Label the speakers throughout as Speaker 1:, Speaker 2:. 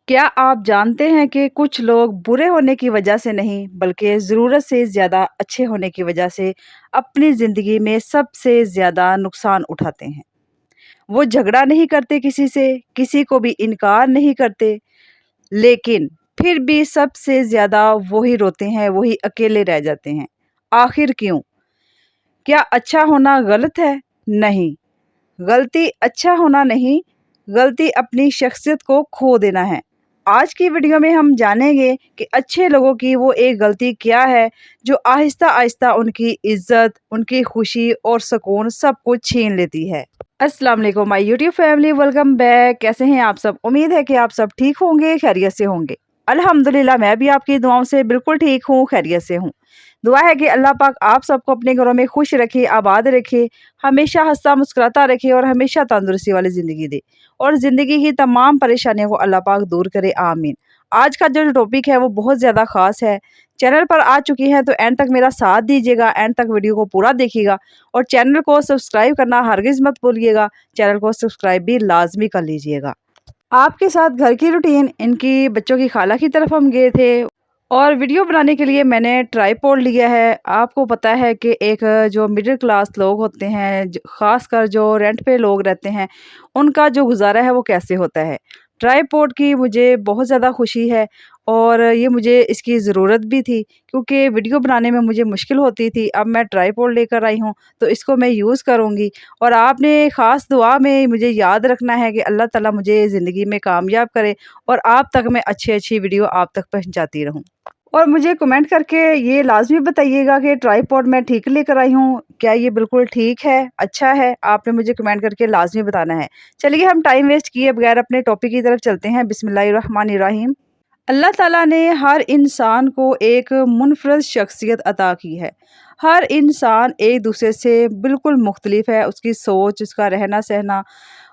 Speaker 1: क्या आप जानते हैं कि कुछ लोग बुरे होने की वजह से नहीं, बल्कि ज़रूरत से ज़्यादा अच्छे होने की वजह से अपनी ज़िंदगी में सबसे ज़्यादा नुकसान उठाते हैं? वो झगड़ा नहीं करते किसी से, किसी को भी इनकार नहीं करते, लेकिन फिर भी सबसे ज़्यादा वही रोते हैं, वही अकेले रह जाते हैं। आखिर क्यों? क्या अच्छा होना गलत है? नहीं, गलती अच्छा होना नहीं, गलती अपनी शख्सियत को खो देना है। आज की वीडियो में हम जानेंगे कि अच्छे लोगों की वो एक गलती क्या है जो आहिस्ता-आहिस्ता उनकी इज़्ज़त, उनकी खुशी और सुकून सब कुछ छीन लेती है। अस्सलाम वालेकुम my YouTube family, welcome back. कैसे हैं आप सब? उम्मीद है कि आप सब ठीक होंगे, खैरियत से होंगे। अल्हम्दुलिल्लाह मैं भी आपकी दुआओं से बिल्कुल ठीक हूँ, खैरियत से हूँ। दुआ है कि अल्लाह पाक आप सबको अपने घरों में खुश रखे, आबाद रखे, हमेशा हँसता मुस्कुराता रखे और हमेशा तंदुरुस्ती वाली ज़िंदगी दे और ज़िंदगी की तमाम परेशानियों को अल्लाह पाक दूर करे, आमीन। आज का जो टॉपिक है वो बहुत ज़्यादा ख़ास है। चैनल पर आ चुकी हैं तो एंड तक मेरा साथ दीजिएगा, एंड तक वीडियो को पूरा देखिएगा और चैनल को सब्सक्राइब करना हरगिज़ मत भूलिएगा। चैनल को सब्सक्राइब भी लाज़मी कर लीजिएगा। आपके साथ घर की रूटीन, इनकी बच्चों की खाला की तरफ हम गए थे और वीडियो बनाने के लिए मैंने ट्राइपॉड लिया है। आपको पता है कि एक जो मिडिल क्लास लोग होते हैं, ख़ासकर जो रेंट पे लोग रहते हैं, उनका जो गुज़ारा है वो कैसे होता है। ट्राइपॉड की मुझे बहुत ज़्यादा खुशी है और ये मुझे इसकी ज़रूरत भी थी क्योंकि वीडियो बनाने में मुझे मुश्किल होती थी। अब मैं ट्राइपॉड लेकर आई हूँ तो इसको मैं यूज़ करूँगी और आपने ख़ास दुआ में मुझे याद रखना है कि अल्लाह ताला मुझे ज़िंदगी में कामयाब करे और आप तक मैं अच्छी-अच्छी वीडियो आप तक पहुँचाती रहूँ। और मुझे कमेंट करके ये लाज़मी बताइएगा कि ट्राइपॉड मैं ठीक लेकर आई हूँ, क्या ये बिल्कुल ठीक है, अच्छा है? आपने मुझे कमेंट करके लाज़मी बताना है। चलिए हम टाइम वेस्ट किए बगैर अपने टॉपिक की तरफ चलते हैं। बिस्मिल्लाहिर्रहमानिर्रहीम। अल्लाह ताला ने हर इंसान को एक मुनफ़रद शख्सियत अता की है। हर इंसान एक दूसरे से बिल्कुल मुख्तलिफ है, उसकी सोच, उसका रहना-सहना,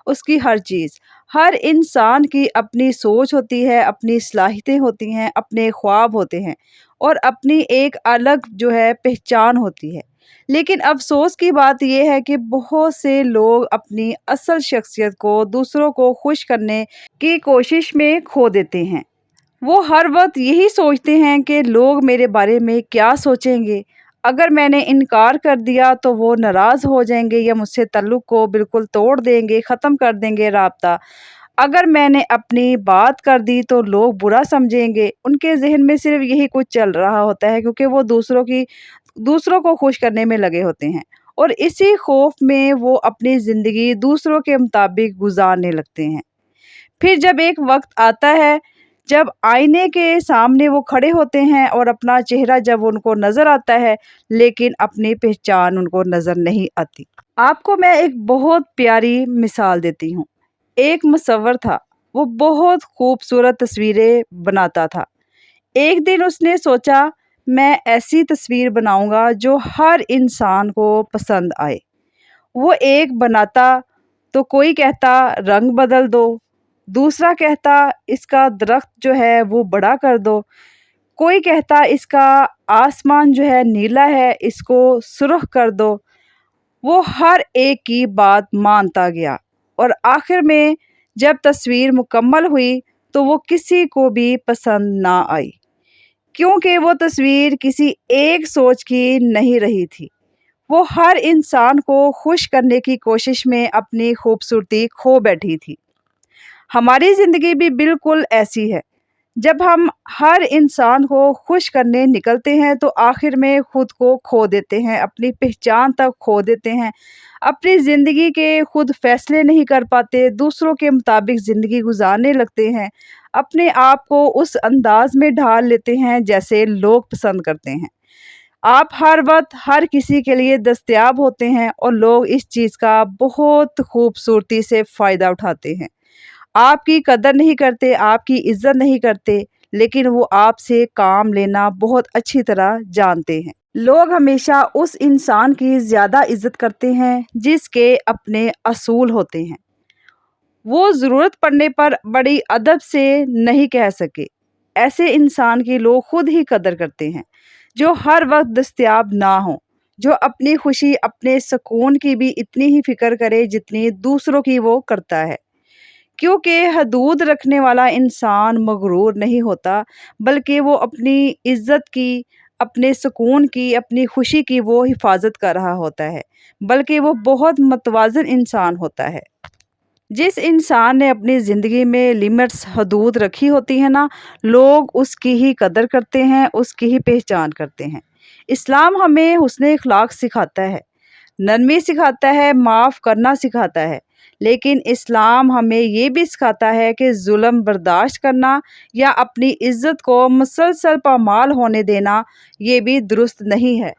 Speaker 1: उसकी हर चीज़। हर इंसान की अपनी सोच होती है, अपनी सलाहियतें होती हैं, अपने ख्वाब होते हैं और अपनी एक अलग जो है पहचान होती है। लेकिन अफ़सोस की बात ये है कि बहुत से लोग अपनी असल शख्सियत को दूसरों को खुश करने की कोशिश में खो देते हैं। वो हर वक़्त यही सोचते हैं कि लोग मेरे बारे में क्या सोचेंगे? अगर मैंने इनकार कर दिया तो वो नाराज़ हो जाएँगे या मुझसे ताल्लुक़ को बिल्कुल तोड़ देंगे, ख़त्म कर देंगे राब्ता। अगर मैंने अपनी बात कर दी तो लोग बुरा समझेंगे। उनके ज़हन में सिर्फ़ यही कुछ चल रहा होता है क्योंकि वो दूसरों को खुश करने में लगे होते हैं और इसी खौफ़ में वो अपनी ज़िंदगी दूसरों के मुताबिक गुज़ारने लगते हैं। फिर जब एक वक़्त आता है, जब आईने के सामने वो खड़े होते हैं और अपना चेहरा जब उनको नज़र आता है, लेकिन अपनी पहचान उनको नज़र नहीं आती। आपको मैं एक बहुत प्यारी मिसाल देती हूँ। एक मुसव्विर था, वो बहुत खूबसूरत तस्वीरें बनाता था। एक दिन उसने सोचा, मैं ऐसी तस्वीर बनाऊँगा जो हर इंसान को पसंद आए। वो एक बनाता तो कोई कहता रंग बदल दो, दूसरा कहता इसका दरख्त जो है वो बड़ा कर दो, कोई कहता इसका आसमान जो है नीला है इसको सुर्ख कर दो। वो हर एक की बात मानता गया और आखिर में जब तस्वीर मुकम्मल हुई तो वो किसी को भी पसंद ना आई क्योंकि वो तस्वीर किसी एक सोच की नहीं रही थी। वो हर इंसान को खुश करने की कोशिश में अपनी खूबसूरती खो बैठी थी। हमारी ज़िंदगी भी बिल्कुल ऐसी है। जब हम हर इंसान को खुश करने निकलते हैं तो आखिर में खुद को खो देते हैं, अपनी पहचान तक खो देते हैं। अपनी ज़िंदगी के खुद फैसले नहीं कर पाते, दूसरों के मुताबिक ज़िंदगी गुज़ारने लगते हैं। अपने आप को उस अंदाज़ में ढाल लेते हैं जैसे लोग पसंद करते हैं। आप हर वक़्त हर किसी के लिए दस्तयाब होते हैं और लोग इस चीज़ का बहुत खूबसूरती से फ़ायदा उठाते हैं। आपकी कदर नहीं करते, आपकी इज़्ज़त नहीं करते, लेकिन वो आपसे काम लेना बहुत अच्छी तरह जानते हैं। लोग हमेशा उस इंसान की ज़्यादा इज़्ज़त करते हैं जिसके अपने असूल होते हैं। वो ज़रूरत पड़ने पर बड़ी अदब से नहीं कह सके। ऐसे इंसान की लोग खुद ही कदर करते हैं, जो हर वक़्त दस्तयाब ना हों, जो अपनी खुशी, अपने सुकून की भी इतनी ही फ़िक्र करे जितनी दूसरों की वो करता है। کیونکہ حدود رکھنے والا انسان مغرور نہیں ہوتا، بلکہ وہ اپنی عزت کی، اپنے سکون کی، اپنی خوشی کی وہ حفاظت کر رہا ہوتا ہے، بلکہ وہ بہت متوازن انسان ہوتا ہے۔ جس انسان نے اپنی زندگی میں لمٹس، حدود رکھی ہوتی ہیں نا، لوگ اس کی ہی قدر کرتے ہیں، اس کی ہی پہچان کرتے ہیں۔ اسلام ہمیں حسن اخلاق سکھاتا ہے، نرمی سکھاتا ہے، معاف کرنا سکھاتا ہے، لیکن اسلام ہمیں یہ بھی سکھاتا ہے کہ ظلم برداشت کرنا یا اپنی عزت کو مسلسل پامال ہونے دینا یہ بھی درست نہیں ہے۔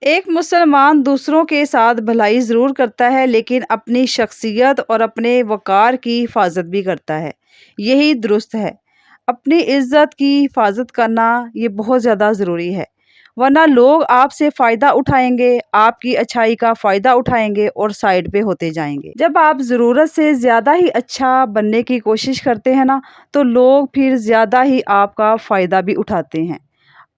Speaker 1: ایک مسلمان دوسروں کے ساتھ بھلائی ضرور کرتا ہے، لیکن اپنی شخصیت اور اپنے وقار کی حفاظت بھی کرتا ہے، یہی درست ہے۔ اپنی عزت کی حفاظت کرنا یہ بہت زیادہ ضروری ہے، ورنہ لوگ آپ سے فائدہ اٹھائیں گے، آپ کی اچھائی کا فائدہ اٹھائیں گے اور سائڈ پہ ہوتے جائیں گے۔ جب آپ ضرورت سے زیادہ ہی اچھا بننے کی کوشش کرتے ہیں نا، تو لوگ پھر زیادہ ہی آپ کا فائدہ بھی اٹھاتے ہیں،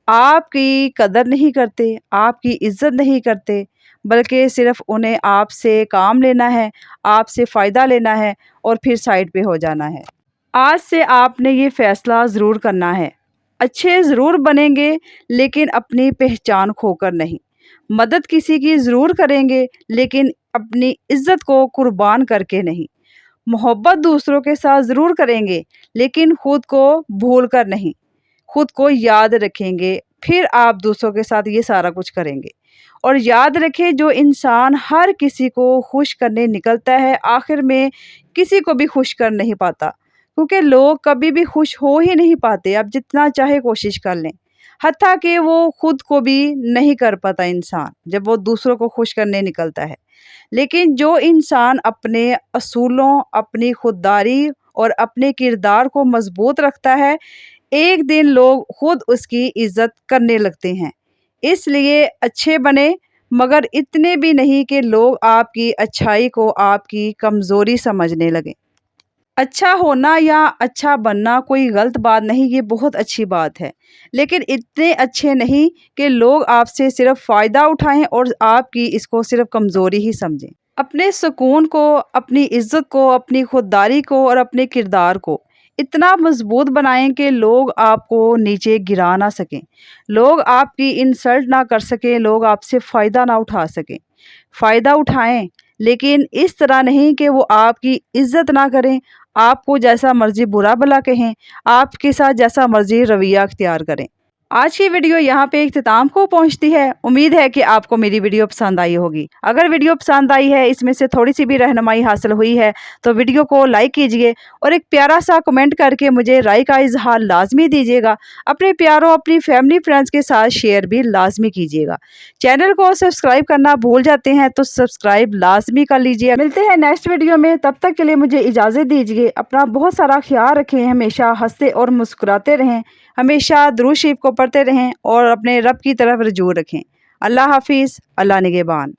Speaker 1: آپ کی قدر نہیں کرتے، آپ کی عزت نہیں کرتے، بلکہ صرف انہیں آپ سے کام لینا ہے، آپ سے فائدہ لینا ہے اور پھر سائڈ پہ ہو جانا ہے۔ آج سے آپ نے یہ فیصلہ ضرور کرنا ہے، اچھے ضرور بنیں گے لیکن اپنی پہچان کھو کر نہیں، مدد کسی کی ضرور کریں گے لیکن اپنی عزت کو قربان کر کے نہیں، محبت دوسروں کے ساتھ ضرور کریں گے لیکن خود کو بھول کر نہیں، خود کو یاد رکھیں گے، پھر آپ دوسروں کے ساتھ یہ سارا کچھ کریں گے۔ اور یاد رکھیں، جو انسان ہر کسی کو خوش کرنے نکلتا ہے، آخر میں کسی کو بھی خوش کر نہیں پاتا، کیونکہ لوگ کبھی بھی خوش ہو ہی نہیں پاتے، آپ جتنا چاہے کوشش کر لیں، حتیٰ کہ وہ خود کو بھی نہیں کر پاتا انسان جب وہ دوسروں کو خوش کرنے نکلتا ہے۔ لیکن جو انسان اپنے اصولوں، اپنی خودداری اور اپنے کردار کو مضبوط رکھتا ہے، ایک دن لوگ خود اس کی عزت کرنے لگتے ہیں۔ اس لیے اچھے بنے، مگر اتنے بھی نہیں کہ لوگ آپ کی اچھائی کو آپ کی کمزوری سمجھنے لگیں۔ اچھا ہونا یا اچھا بننا کوئی غلط بات نہیں، یہ بہت اچھی بات ہے، لیکن اتنے اچھے نہیں کہ لوگ آپ سے صرف فائدہ اٹھائیں اور آپ کی اس کو صرف کمزوری ہی سمجھیں۔ اپنے سکون کو، اپنی عزت کو، اپنی خودداری کو اور اپنے کردار کو اتنا مضبوط بنائیں کہ لوگ آپ کو نیچے گرا نہ سکیں، لوگ آپ کی انسلٹ نہ کر سکیں، لوگ آپ سے فائدہ نہ اٹھا سکیں۔ فائدہ اٹھائیں لیکن اس طرح نہیں کہ وہ آپ کی عزت نہ کریں، آپ کو جیسا مرضی برا بھلا کہیں، آپ کے ساتھ جیسا مرضی رویہ اختیار کریں۔ آج کی ویڈیو یہاں پہ اختتام کو پہنچتی ہے۔ امید ہے کہ آپ کو میری ویڈیو پسند آئی ہوگی۔ اگر ویڈیو پسند آئی ہے، اس میں سے تھوڑی سی بھی رہنمائی حاصل ہوئی ہے، تو ویڈیو کو لائک کیجئے اور ایک پیارا سا کمنٹ کر کے مجھے رائے کا اظہار لازمی دیجیے گا۔ اپنے پیاروں، اپنی فیملی فرینڈز کے ساتھ شیئر بھی لازمی کیجیے گا۔ چینل کو سبسکرائب کرنا بھول جاتے ہیں تو سبسکرائب لازمی کر لیجیے۔ ملتے ہیں نیکسٹ ویڈیو میں، تب تک کے لیے مجھے اجازت دیجیے۔ اپنا بہت سارا خیال رکھیں، ہمیشہ ہنستے اور مسکراتے رہیں، ہمیشہ درود شریف کو پڑھتے رہیں اور اپنے رب کی طرف رجوع رکھیں۔ اللہ حافظ، اللہ نگہبان۔